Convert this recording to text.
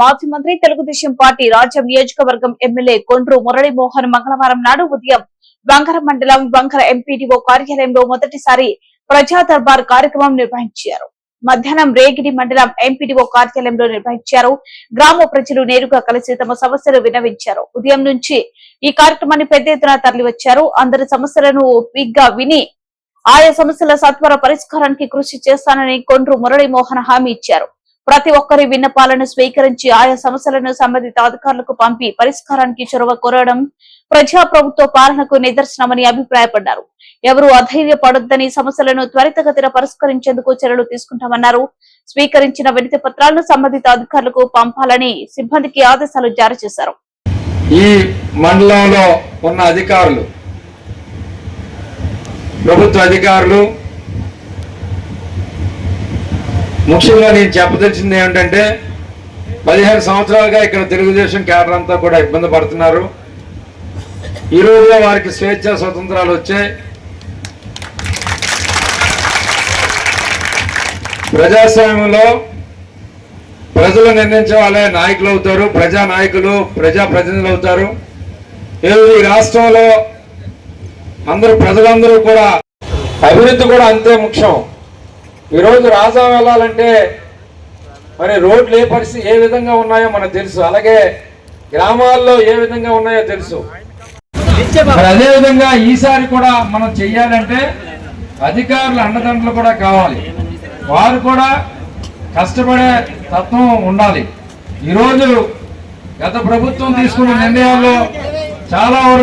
మాజీ మంత్రి తెలుగుదేశం పార్టీ రాజ్యం నియోజకవర్గం ఎమ్మెల్యే కొండ్రు మురళీమోహన్ మంగళవారం నాడు ఉదయం వంగర మండలం వంగర ఎంపీడీఓ కార్యాలయంలో మొదటిసారి ప్రజా దర్బార్ కార్యక్రమం నిర్వహించారు. మధ్యాహ్నం రేగిడి మండలం ఎంపీడీఓ కార్యాలయంలో నిర్వహించారు. గ్రామ ప్రజలు నేరుగా కలిసి తమ సమస్యలు విన్నవించారు. ఉదయం నుంచి ఈ కార్యక్రమాన్ని పెద్ద ఎత్తున తరలివచ్చారు. అందరి సమస్యలను ఓపికగా విని ఆయా సమస్యల సత్వర పరిష్కారానికి కృషి చేస్తానని కొండ్రు మురళీమోహన్ హామీ ఇచ్చారు. ప్రతి ఒక్కరి విన్నపాలను స్వీకరించి ఆయా సమస్యలను సంబంధిత అధికారులకు పంపి పరిష్కారానికి చొరవ కోరడం ప్రజాప్రభుత్వ పాలనకు నిదర్శనమని అభిప్రాయపడ్డారు. ఎవరూ అధైర్యపడొద్దని, సమస్యలను త్వరితగతిన పరిష్కరించేందుకు చర్యలు తీసుకుంటామన్నారు. స్వీకరించిన వినతి పత్రాలను సంబంధిత అధికారులకు పంపాలని సిబ్బందికి ఆదేశాలు జారీ చేశారు. ఈ మండలంలో ఉన్న అధికారులు, ప్రభుత్వ అధికారులు, ముఖ్యంగా నేను చెప్పదలిచింది ఏమిటంటే 15 సంవత్సరాలుగా ఇక్కడ తెలుగుదేశం క్యాడర్ అంతా కూడా ఇబ్బంది పడుతున్నారు. ఈ రోజులో వారికి స్వేచ్ఛ స్వతంత్రాలు వచ్చాయి. ప్రజాస్వామ్యంలో ప్రజలు నిర్ణయించే వాళ్ళే నాయకులు అవుతారు, ప్రజా నాయకులు, ప్రజా ప్రతినిధులు అవుతారు. ఈ రాష్ట్రంలో ప్రజలందరూ కూడా అభివృద్ధి కూడా అంతే ముఖ్యం. ఈరోజు రాజాం వెళ్ళాలంటే మరి రోడ్లు ఏ విధంగా ఉన్నాయో మనకు తెలుసు, అలాగే గ్రామాల్లో ఏ విధంగా ఉన్నాయో తెలుసు. అదే విధంగా ఈసారి కూడా మనం చెయ్యాలంటే అధికారుల అండదండలు కూడా కావాలి. వారు కూడా కష్టపడే తత్వం ఉండాలి. ఈరోజు గత ప్రభుత్వం తీసుకున్న నిర్ణయాల్లో చాలా వరకు